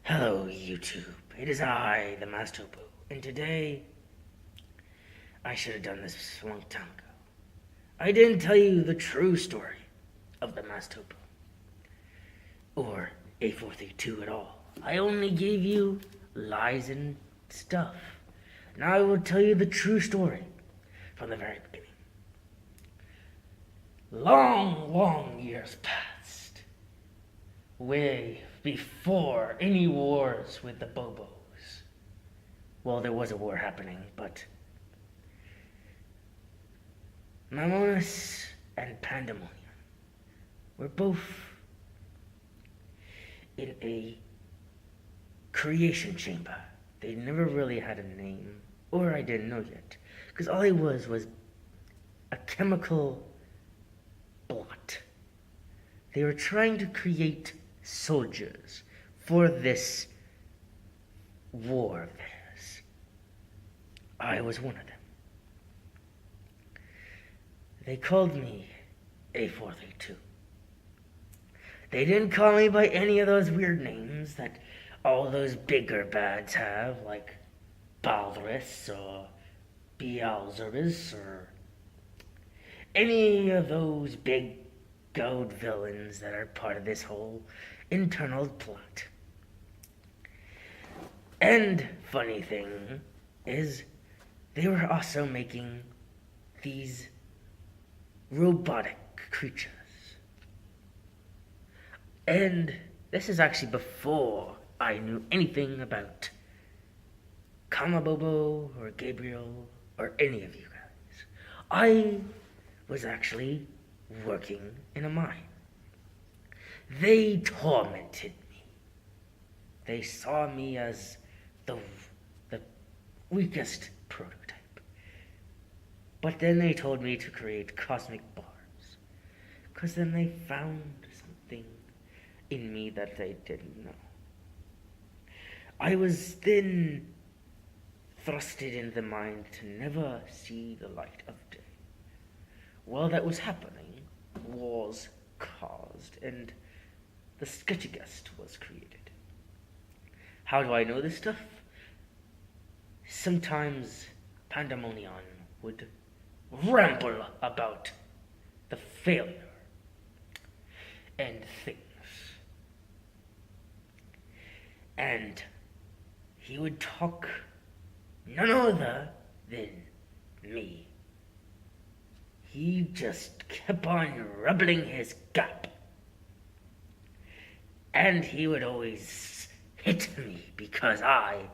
Hello, YouTube. It is I, the Master Hobo, and today I should have done this a long time ago. I didn't tell you the true story of the Master Hobo or A432 at all. I only gave you lies and stuff. Now I will tell you the true story from the very beginning. Long, long years past, way before any wars with the Bobos. Well, there was a war happening, but Mamonas and Pandemonium were both in a creation chamber. They never really had a name, or I didn't know yet, because all it was a chemical blot. They were trying to create soldiers for this war of theirs. I was one of them. They called me A432. They didn't call me by any of those weird names that all those bigger bads have, like Baldrus or Beelzebus or any of those big gold villains that are part of this whole internal plot. And funny thing is, they were also making these robotic creatures. And this is actually before I knew anything about Kamabobo or Gabriel or any of you guys. I was actually working in a mine. They tormented me. They saw me as the weakest prototype. But then they told me to create cosmic bars. Because then they found something in me that they didn't know. I was then thrusted into the mine to never see the light of day. While that was happening, wars caused, and the Sketchigast was created. How do I know this stuff? Sometimes Pandemonium would ramble about the failure and things. And he would talk none other than me. He just kept on rubbling his gap. And he would always hit me because I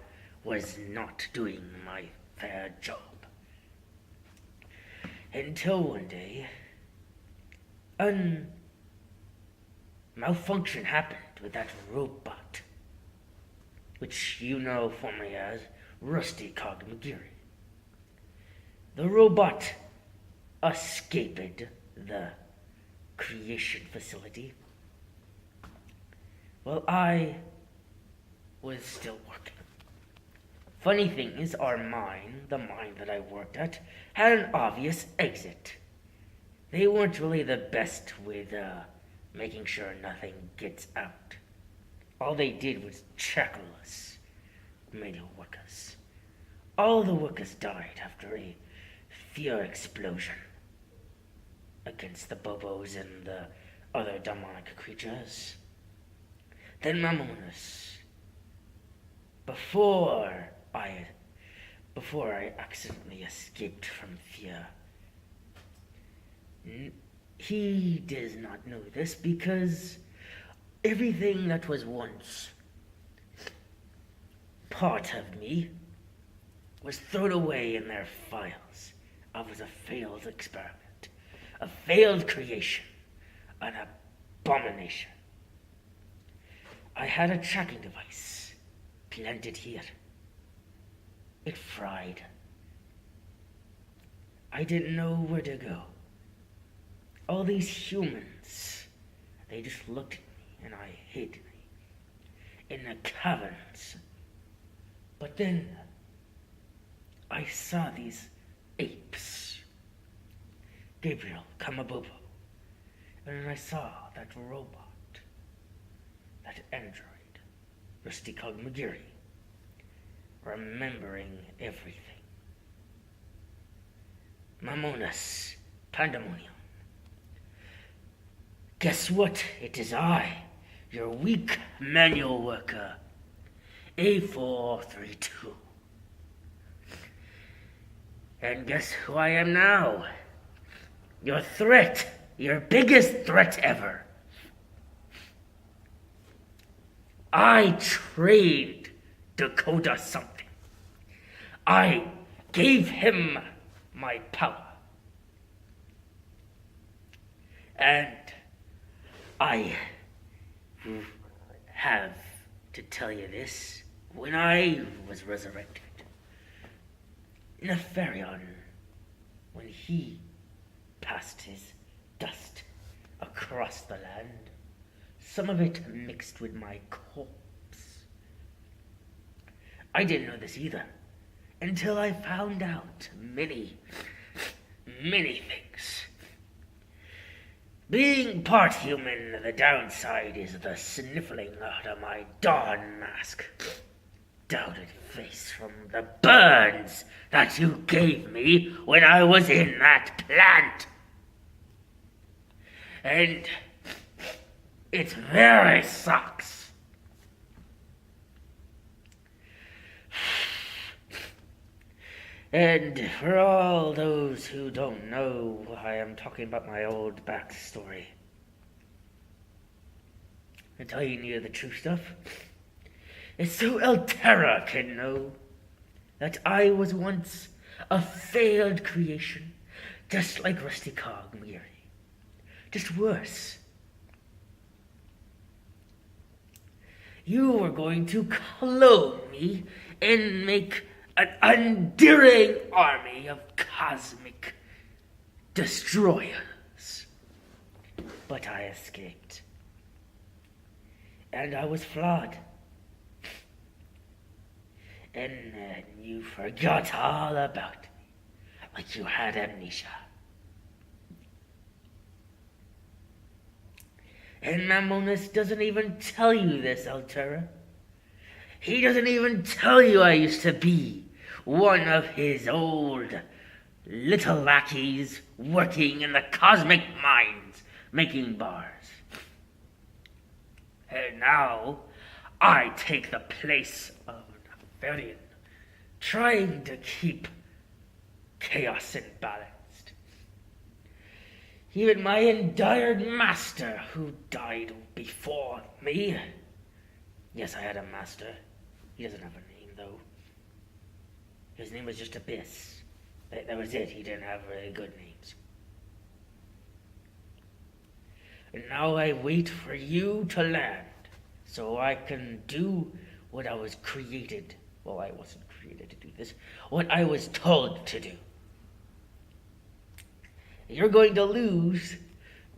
was not doing my fair job. Until one day, a malfunction happened with that robot, which you know formerly as Rusty Cog McGeary. The robot escaped the creation facility while I was still working. Funny thing is, our mine, the mine that I worked at, had an obvious exit. They weren't really the best with making sure nothing gets out. All they did was shackle us, many workers. All the workers died after a fear explosion against the Bobos and the other demonic creatures. Then Mamonas, before I accidentally escaped from fear. He does not know this because everything that was once part of me was thrown away in their files. I was a failed experiment, a failed creation, an abomination. I had a tracking device planted here. It fried. I didn't know where to go. All these humans, they just looked at me and I hid me in the caverns. But then I saw these apes, Gabriel, Kamabobo, and then I saw that robot, that android, Rusty Cogmagiri, remembering everything. Mamonas Pandemonium. Guess what? It is I, your weak manual worker, A432. And guess who I am now? Your threat, your biggest threat ever. I trained Dakota something. I gave him my power. And I have to tell you this. When I was resurrected, Nefarion, when he passed his dust across the land, some of it mixed with my corpse. I didn't know this either until I found out many things. Being part human, the downside is the sniffling out of my dawn mask. Doubted face from the burns that you gave me when I was in that plant. And it very sucks. And for all those who don't know, I am talking about my old backstory. I tell you any of the true stuff. It's so Elterra can know that I was once a failed creation, just like Rusty Cogmagiri. Just worse. You were going to clone me and make an enduring army of cosmic destroyers. But I escaped. And I was flawed. And then you forgot all about me, like you had amnesia. And Mamonas doesn't even tell you this, Alterra. He doesn't even tell you I used to be one of his old little lackeys working in the cosmic mines, making bars. And now I take the place of Nefarion, trying to keep chaos in balanced. Even my endired master, who died before me. Yes, I had a master. He doesn't have a name, though. His name was just Abyss. That was it. He didn't have really good names. And now I wait for you to land, so I can do what I was created. Well, I wasn't created to do this. What I was told to do. You're going to lose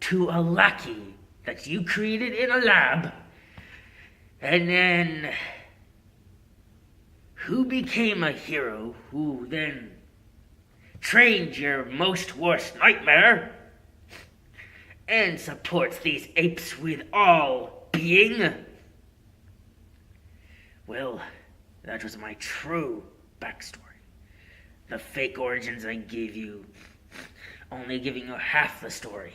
to a lackey that you created in a lab. And then who became a hero, who then trained your most worst nightmare and supports these apes with all being. Well, that was my true backstory. The fake origins I gave you, only giving you half the story.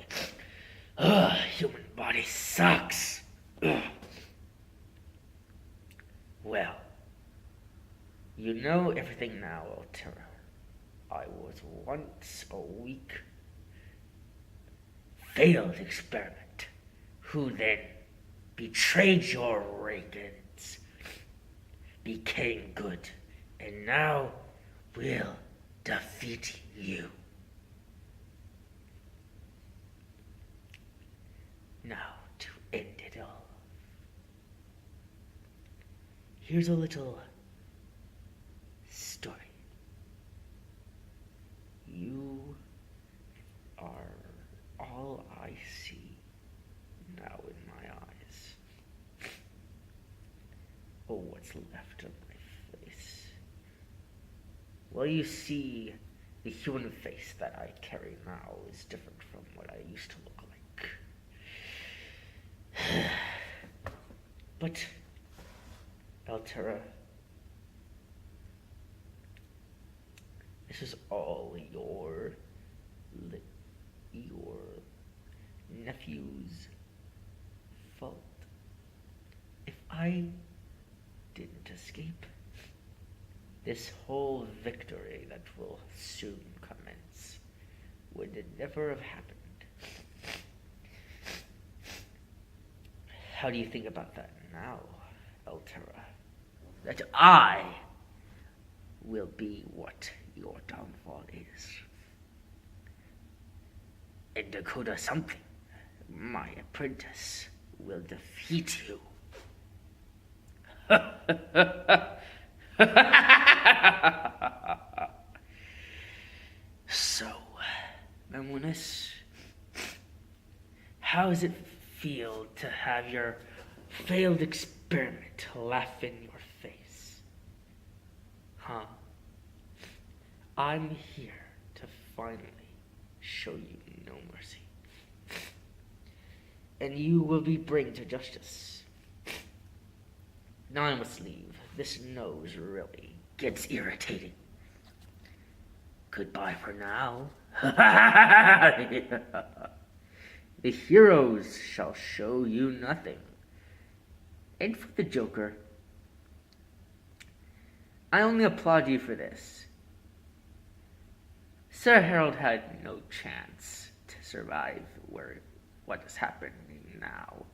Ugh, human body sucks. Ugh. Well, you know everything now, Alterra. I was once a weak, failed experiment, who then betrayed your Reagans, became good, and now will defeat you. Now, to end it all, here's a little story. You are all I see now in my eyes. Oh, what's left of my face? Well, you see, the human face that I carry now is different from what I used to look like. But Altera, this is all your nephew's fault. If I didn't escape, this whole victory that will soon commence would never have happened. How do you think about that now, Altera? That I will be what your downfall is. In Dakota something, my apprentice will defeat you. So, Memonis, how does it feel to have your failed experiment laugh in your face? Huh? I'm here to finally show you no mercy. And you will be brought to justice. Now I must leave. This nose really gets irritating. Goodbye for now. The heroes shall show you nothing. And for the Joker, I only applaud you for this. Sir Harold had no chance to survive what is happening now.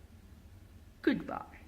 Goodbye.